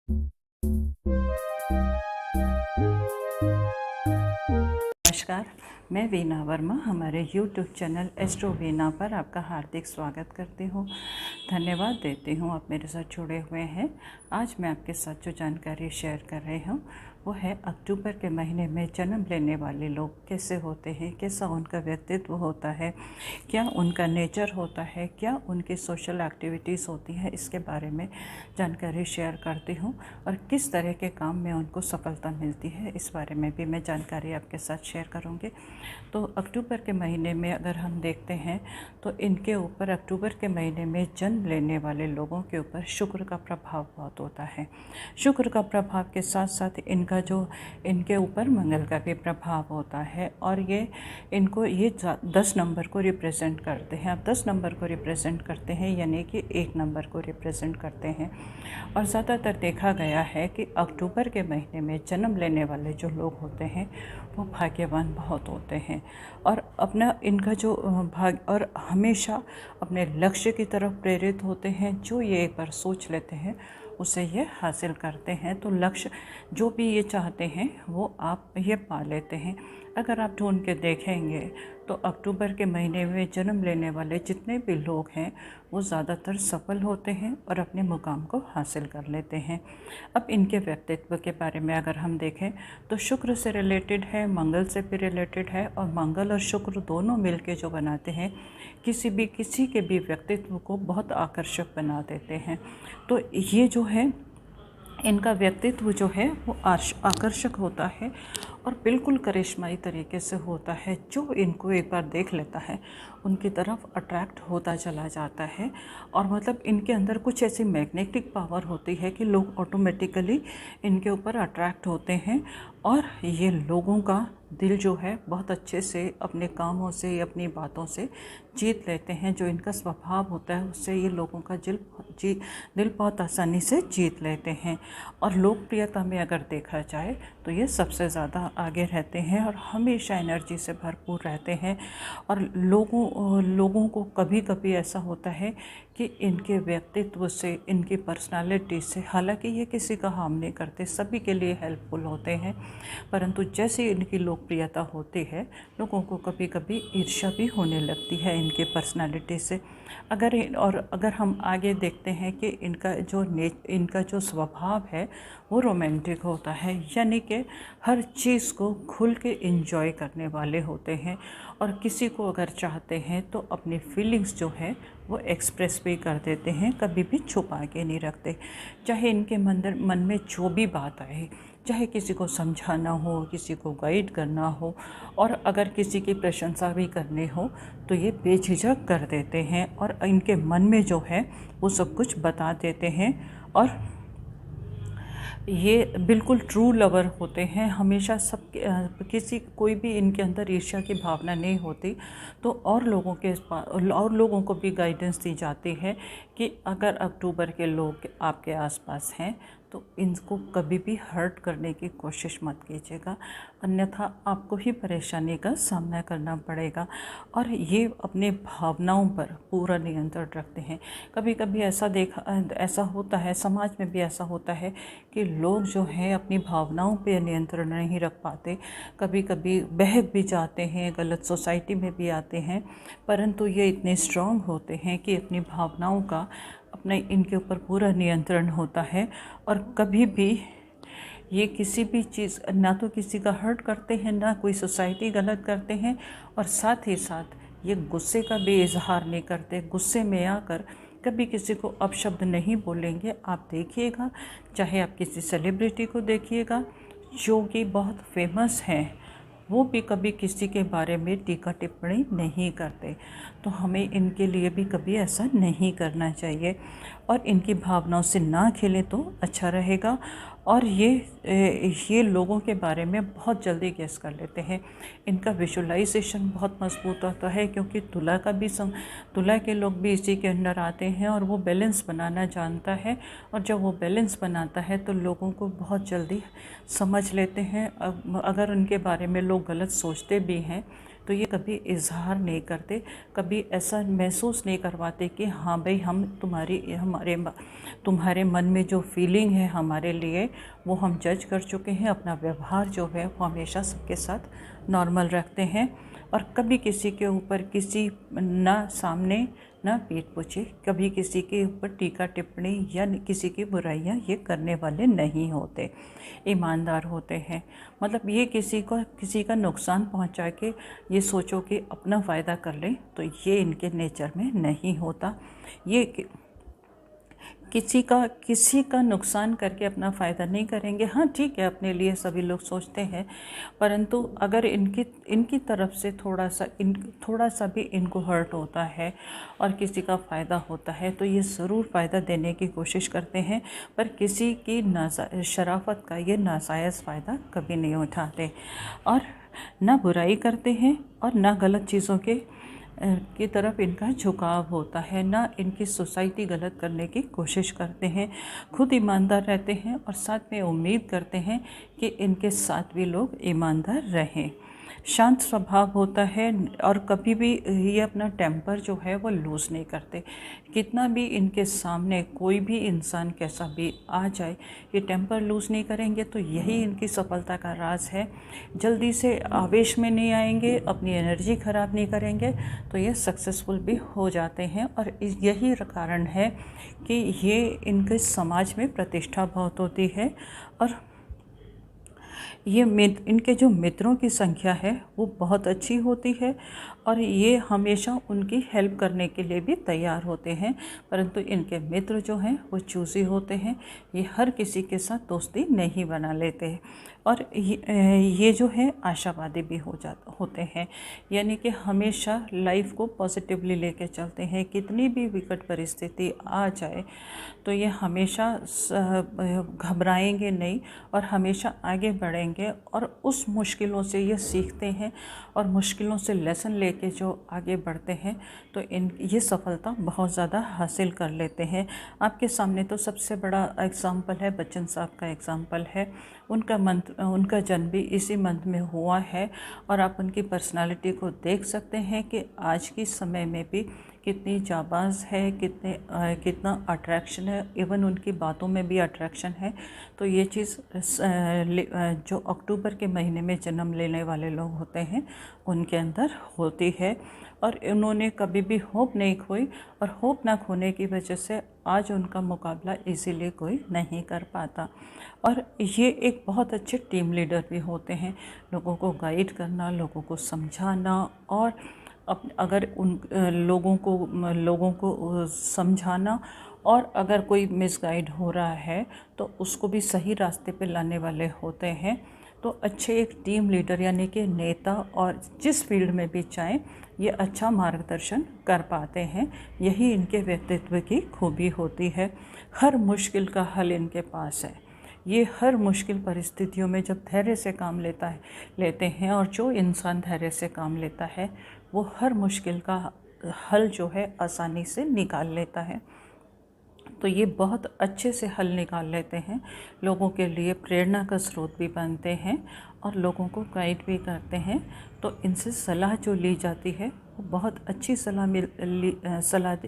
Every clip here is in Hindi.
नमस्कार, मैं वीना वर्मा हमारे YouTube चैनल एस्ट्रो वीना पर आपका हार्दिक स्वागत करती हूँ। धन्यवाद देती हूँ आप मेरे साथ जुड़े हुए हैं। आज मैं आपके साथ जो जानकारी शेयर कर रही हूँ वो है अक्टूबर के महीने में जन्म लेने वाले लोग कैसे होते हैं, कैसा उनका व्यक्तित्व होता है, क्या उनका नेचर होता है, क्या उनकी सोशल एक्टिविटीज़ होती है, इसके बारे में जानकारी शेयर करती हूँ। और किस तरह के काम में उनको सफलता मिलती है इस बारे में भी मैं जानकारी आपके साथ शेयर करूँगी। तो अक्टूबर के महीने में अगर हम देखते हैं तो इनके ऊपर अक्टूबर के महीने में जन्म लेने वाले लोगों के ऊपर शुक्र का प्रभाव बहुत होता है। शुक्र का प्रभाव के साथ साथ इनके ऊपर मंगल का भी प्रभाव होता है और ये 10 नंबर को रिप्रेजेंट करते हैं। अब 10 नंबर को रिप्रेजेंट करते हैं यानी कि 1 नंबर को रिप्रेजेंट करते हैं। और ज़्यादातर देखा गया है कि अक्टूबर के महीने में जन्म लेने वाले जो लोग होते हैं वो भाग्यवान बहुत होते हैं और अपना इनका जो भाग्य और हमेशा अपने लक्ष्य की तरफ प्रेरित होते हैं। जो ये एक बार सोच लेते हैं उसे ये हासिल करते हैं। तो लक्ष्य जो भी ये चाहते हैं वो आप ये पा लेते हैं। अगर आप ढूंढ के देखेंगे तो अक्टूबर के महीने में जन्म लेने वाले जितने भी लोग हैं वो ज़्यादातर सफल होते हैं और अपने मुकाम को हासिल कर लेते हैं। अब इनके व्यक्तित्व के बारे में अगर हम देखें तो शुक्र से रिलेटेड है, मंगल से भी रिलेटेड है और मंगल और शुक्र दोनों मिलके जो बनाते हैं किसी के भी व्यक्तित्व को बहुत आकर्षक बना देते हैं। तो ये जो है इनका व्यक्तित्व जो है वो आकर्षक होता है और बिल्कुल करिश्माई तरीके से होता है। जो इनको एक बार देख लेता है उनकी तरफ अट्रैक्ट होता चला जाता है और मतलब इनके अंदर कुछ ऐसी मैग्नेटिक पावर होती है कि लोग ऑटोमेटिकली इनके ऊपर अट्रैक्ट होते हैं और ये लोगों का दिल जो है बहुत अच्छे से अपने कामों से अपनी बातों से जीत लेते हैं। जो इनका स्वभाव होता है उससे ये लोगों का दिल बहुत आसानी से जीत लेते हैं। और लोकप्रियता में अगर देखा जाए तो ये सबसे ज़्यादा आगे रहते हैं और हमेशा एनर्जी से भरपूर रहते हैं। और लोगों को कभी कभी ऐसा होता है कि इनके व्यक्तित्व से, इनकी पर्सनालिटी से, हालांकि ये किसी का हार्म नहीं करते, सभी के लिए हेल्पफुल होते हैं, परंतु जैसे इनकी लोकप्रियता होती है लोगों को कभी कभी ईर्ष्या भी होने लगती है इनके पर्सनालिटी से। अगर हम आगे देखते हैं कि इनका जो स्वभाव है वो रोमांटिक होता है, यानी कि हर चीज़ को खुल के एंजॉय करने वाले होते हैं और किसी को अगर चाहते हैं तो अपनी फीलिंग्स जो है वो एक्सप्रेस भी कर देते हैं, कभी भी छुपा के नहीं रखते। चाहे इनके मन में जो भी बात आए, चाहे किसी को समझाना हो, किसी को गाइड करना हो और अगर किसी की प्रशंसा भी करनी हो तो ये बेझिझक कर देते हैं और इनके मन में जो है वो सब कुछ बता देते हैं। और ये बिल्कुल ट्रू लवर होते हैं, हमेशा कोई भी इनके अंदर ईर्ष्या की भावना नहीं होती। तो और लोगों को भी गाइडेंस दी जाती है कि अगर अक्टूबर के लोग आपके आसपास हैं तो इनको कभी भी हर्ट करने की कोशिश मत कीजिएगा, अन्यथा आपको ही परेशानी का सामना करना पड़ेगा। और ये अपने भावनाओं पर पूरा नियंत्रण रखते हैं। कभी कभी ऐसा होता है, समाज में भी ऐसा होता है कि लोग जो हैं अपनी भावनाओं पे नियंत्रण नहीं रख पाते, कभी कभी बहक भी जाते हैं, गलत सोसाइटी में भी आते हैं, परंतु ये इतने स्ट्रांग होते हैं कि अपनी भावनाओं का अपने इनके ऊपर पूरा नियंत्रण होता है। और कभी भी ये किसी भी चीज़ ना तो किसी का हर्ट करते हैं, ना कोई सोसाइटी गलत करते हैं और साथ ही साथ ये गुस्से का भी इजहार नहीं करते। गुस्से में आकर कभी किसी को अपशब्द नहीं बोलेंगे। आप देखिएगा, चाहे आप किसी सेलिब्रिटी को देखिएगा जो कि बहुत फेमस हैं, वो भी कभी किसी के बारे में टीका टिप्पणी नहीं करते। तो हमें इनके लिए भी कभी ऐसा नहीं करना चाहिए और इनकी भावनाओं से ना खेलें तो अच्छा रहेगा। और ये लोगों के बारे में बहुत जल्दी गेस कर लेते हैं। इनका विजुअलाइजेशन बहुत मजबूत होता है क्योंकि तुला के लोग भी इसी के अंडर आते हैं और वो बैलेंस बनाना जानता है। और जब वो बैलेंस बनाता है तो लोगों को बहुत जल्दी समझ लेते हैं। अगर उनके बारे में लोग गलत सोचते भी हैं तो ये कभी इजहार नहीं करते, कभी ऐसा महसूस नहीं करवाते कि हाँ भाई हम तुम्हारे मन में जो फीलिंग है हमारे लिए वो हम जज कर चुके हैं। अपना व्यवहार जो है वो हमेशा सबके साथ नॉर्मल रखते हैं और कभी किसी के ऊपर किसी ना सामने ना पीठ पूछे, कभी किसी के ऊपर टीका टिप्पणी या किसी की बुराइयां ये करने वाले नहीं होते, ईमानदार होते हैं। मतलब ये किसी का नुकसान पहुंचा के ये सोचो कि अपना फ़ायदा कर लें, तो ये इनके नेचर में नहीं होता। ये किसी का नुकसान करके अपना फ़ायदा नहीं करेंगे। हाँ ठीक है, अपने लिए सभी लोग सोचते हैं, परंतु अगर इनकी तरफ से थोड़ा सा भी इनको हर्ट होता है और किसी का फ़ायदा होता है तो ये ज़रूर फ़ायदा देने की कोशिश करते हैं, पर किसी की शराफत का ये नाजायज़ फ़ायदा कभी नहीं उठाते और ना बुराई करते हैं और ना गलत चीज़ों की तरफ इनका झुकाव होता है, ना इनकी सोसाइटी गलत करने की कोशिश करते हैं। खुद ईमानदार रहते हैं और साथ में उम्मीद करते हैं कि इनके साथ भी लोग ईमानदार रहें। शांत स्वभाव होता है और कभी भी ये अपना टेम्पर जो है वो लूज़ नहीं करते। कितना भी इनके सामने कोई भी इंसान कैसा भी आ जाए, ये टेम्पर लूज़ नहीं करेंगे, तो यही इनकी सफलता का राज है। जल्दी से आवेश में नहीं आएंगे, अपनी एनर्जी ख़राब नहीं करेंगे, तो ये सक्सेसफुल भी हो जाते हैं। और यही कारण है कि ये इनके समाज में प्रतिष्ठा बहुत होती है और इनके जो मित्रों की संख्या है वो बहुत अच्छी होती है और ये हमेशा उनकी हेल्प करने के लिए भी तैयार होते हैं, परंतु इनके मित्र जो हैं वो चूज़ी होते हैं। ये हर किसी के साथ दोस्ती नहीं बना लेते और ये जो है आशावादी भी होते हैं, यानी कि हमेशा लाइफ को पॉजिटिवली लेके चलते हैं। कितनी भी विकट परिस्थिति आ जाए तो ये हमेशा घबराएंगे नहीं और हमेशा आगे बढ़ेंगे और उस मुश्किलों से ये सीखते हैं और मुश्किलों से लेसन लेके जो आगे बढ़ते हैं तो ये सफलता बहुत ज़्यादा हासिल कर लेते हैं। आपके सामने तो सबसे बड़ा एग्ज़ाम्पल है बच्चन साहब का एग्ज़ाम्पल है। उनका जन्म भी इसी मंथ में हुआ है और आप उनकी पर्सनालिटी को देख सकते हैं कि आज के समय में भी कितनी जाबाज़ है, कितना अट्रैक्शन है, इवन उनकी बातों में भी अट्रैक्शन है। तो ये चीज़ जो अक्टूबर के महीने में जन्म लेने वाले लोग होते हैं उनके अंदर होती है और उन्होंने कभी भी होप नहीं खोई और होप ना खोने की वजह से आज उनका मुकाबला इजीली कोई नहीं कर पाता। और ये एक बहुत अच्छे टीम लीडर भी होते हैं, लोगों को गाइड करना, लोगों को समझाना और अगर उन लोगों को समझाना और अगर कोई मिसगाइड हो रहा है तो उसको भी सही रास्ते पे लाने वाले होते हैं। तो अच्छे एक टीम लीडर यानी कि नेता और जिस फील्ड में भी चाहें ये अच्छा मार्गदर्शन कर पाते हैं। यही इनके व्यक्तित्व की खूबी होती है। हर मुश्किल का हल इनके पास है। ये हर मुश्किल परिस्थितियों में जब धैर्य से काम लेते हैं और जो इंसान धैर्य से काम लेता है वो हर मुश्किल का हल जो है आसानी से निकाल लेता है। तो ये बहुत अच्छे से हल निकाल लेते हैं, लोगों के लिए प्रेरणा का स्रोत भी बनते हैं और लोगों को गाइड भी करते हैं। तो इनसे सलाह जो ली जाती है वो बहुत अच्छी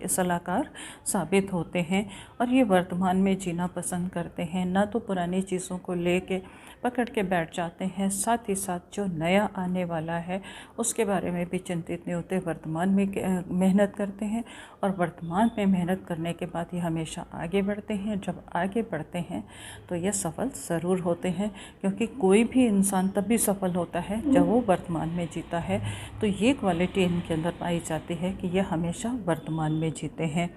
सलाहकार साबित होते हैं और ये वर्तमान में जीना पसंद करते हैं, ना तो पुरानी चीज़ों को लेके पकड़ के बैठ जाते हैं, साथ ही साथ जो नया आने वाला है उसके बारे में भी चिंतित नहीं होते। वर्तमान में मेहनत करते हैं और वर्तमान में मेहनत करने के बाद ये हमेशा आगे बढ़ते हैं। जब आगे बढ़ते हैं तो ये सफल ज़रूर होते हैं, क्योंकि कोई भी इंसान तब भी सफल होता है जब वो वर्तमान में जीता है। तो ये क्वालिटी इनके अंदर पाई जाती है कि ये हमेशा वर्तमान में जीते हैं।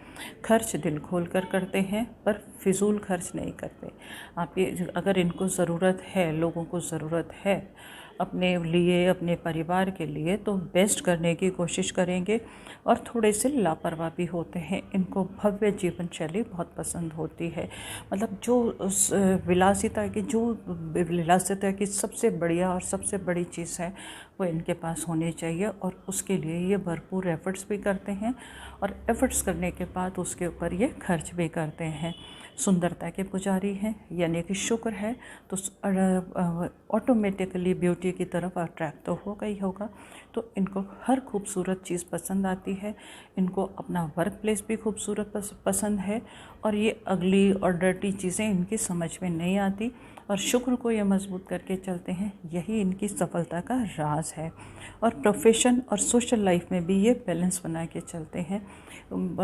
खर्च दिल खोल कर करते हैं पर फिजूल खर्च नहीं करते। आप ये अगर इनको ज़रूरत है, लोगों को ज़रूरत है अपने लिए, अपने परिवार के लिए, तो बेस्ट करने की कोशिश करेंगे और थोड़े से लापरवाह भी होते हैं। इनको भव्य जीवन शैली बहुत पसंद होती है। मतलब विलासिता की सबसे बढ़िया और सबसे बड़ी चीज़ है वो इनके पास होनी चाहिए और उसके लिए ये भरपूर एफ़र्ट्स भी करते हैं और एफ़र्ट्स करने के बाद उसके ऊपर ये खर्च भी करते हैं। सुंदरता के पुजारी हैं, यानी कि शुक्र है तो ऑटोमेटिकली ब्यूटी की तरफ अट्रैक्ट तो होगा ही होगा। तो इनको हर खूबसूरत चीज़ पसंद आती है, इनको अपना वर्क प्लेस भी खूबसूरत पसंद है, और ये अगली और डर्टी चीज़ें इनकी समझ में नहीं आती, और शुक्र को ये मजबूत करके चलते हैं। यही इनकी सफलता का राज है। और प्रोफेशन और सोशल लाइफ में भी ये बैलेंस बना के चलते हैं।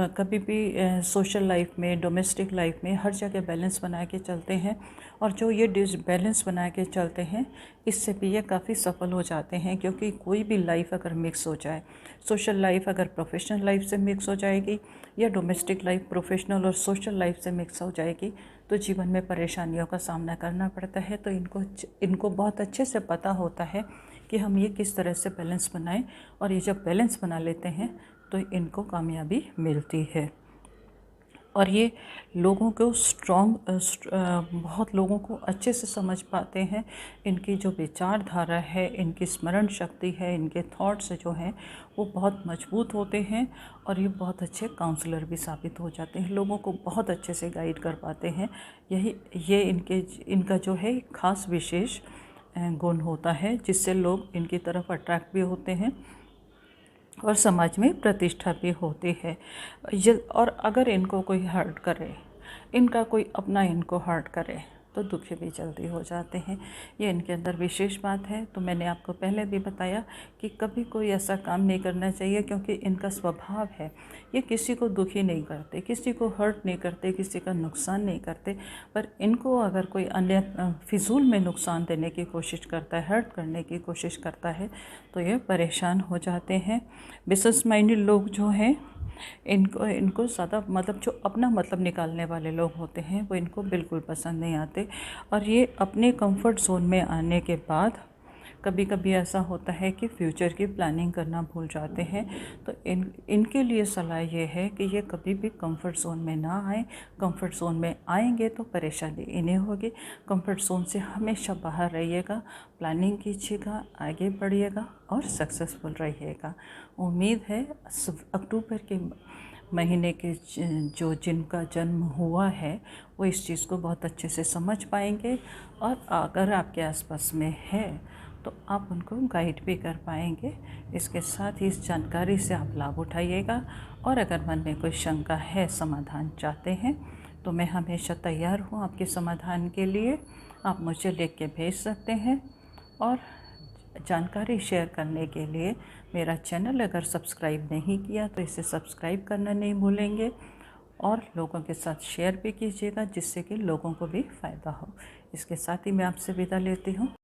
कभी भी सोशल लाइफ में, डोमेस्टिक लाइफ में, हर जगह बैलेंस बना के चलते हैं। और जो ये बैलेंस बना के चलते हैं, इससे भी ये काफ़ी सफल हो जाते हैं, क्योंकि कोई भी लाइफ अगर मिक्स हो जाए, सोशल लाइफ अगर प्रोफेशनल लाइफ से मिक्स हो जाएगी, या डोमेस्टिक लाइफ प्रोफेशनल और सोशल लाइफ से मिक्स हो जाएगी, तो जीवन में परेशानियों का सामना करना पड़ता है। तो इनको बहुत अच्छे से पता होता है कि हम ये किस तरह से बैलेंस बनाएं, और ये जब बैलेंस बना लेते हैं तो इनको कामयाबी मिलती है। और ये लोगों को बहुत लोगों को अच्छे से समझ पाते हैं। इनकी जो विचारधारा है, इनकी स्मरण शक्ति है, इनके थॉट्स जो हैं वो बहुत मजबूत होते हैं, और ये बहुत अच्छे काउंसलर भी साबित हो जाते हैं, लोगों को बहुत अच्छे से गाइड कर पाते हैं। ये इनका जो है खास विशेष गुण होता है, जिससे लोग इनकी तरफ अट्रैक्ट भी होते हैं और समाज में प्रतिष्ठा भी होती है। और अगर इनको कोई हर्ट करे, इनका कोई अपना इनको हर्ट करे, तो दुखी भी जल्दी हो जाते हैं। ये इनके अंदर विशेष बात है। तो मैंने आपको पहले भी बताया कि कभी कोई ऐसा काम नहीं करना चाहिए, क्योंकि इनका स्वभाव है, ये किसी को दुखी नहीं करते, किसी को हर्ट नहीं करते, किसी का नुकसान नहीं करते। पर इनको अगर कोई अन्य फिजूल में नुकसान देने की कोशिश करता है, हर्ट करने की कोशिश करता है, तो ये परेशान हो जाते हैं। बिजनेस माइंडेड लोग जो हैं, इनको ज़्यादा मतलब जो अपना मतलब निकालने वाले लोग होते हैं, वो इनको बिल्कुल पसंद नहीं आते। और ये अपने कंफर्ट जोन में आने के बाद कभी कभी ऐसा होता है कि फ्यूचर की प्लानिंग करना भूल जाते हैं। तो इनके लिए सलाह ये है कि ये कभी भी कंफर्ट जोन में ना आए। कंफर्ट जोन में आएंगे तो परेशानी इन्हें होगी। कंफर्ट जोन से हमेशा बाहर रहिएगा, प्लानिंग कीजिएगा, आगे बढ़िएगा और सक्सेसफुल रहिएगा। उम्मीद है अक्टूबर के महीने के जो जिनका जन्म हुआ है, वो इस चीज़ को बहुत अच्छे से समझ पाएंगे, और अगर आपके आसपास में है तो आप उनको गाइड भी कर पाएंगे। इसके साथ ही इस जानकारी से आप लाभ उठाइएगा, और अगर मन में कोई शंका है, समाधान चाहते हैं, तो मैं हमेशा तैयार हूँ आपके समाधान के लिए। आप मुझे लिख के भेज सकते हैं। और जानकारी शेयर करने के लिए मेरा चैनल अगर सब्सक्राइब नहीं किया तो इसे सब्सक्राइब करना नहीं भूलेंगे, और लोगों के साथ शेयर भी कीजिएगा, जिससे कि लोगों को भी फ़ायदा हो। इसके साथ ही मैं आपसे विदा लेती हूँ।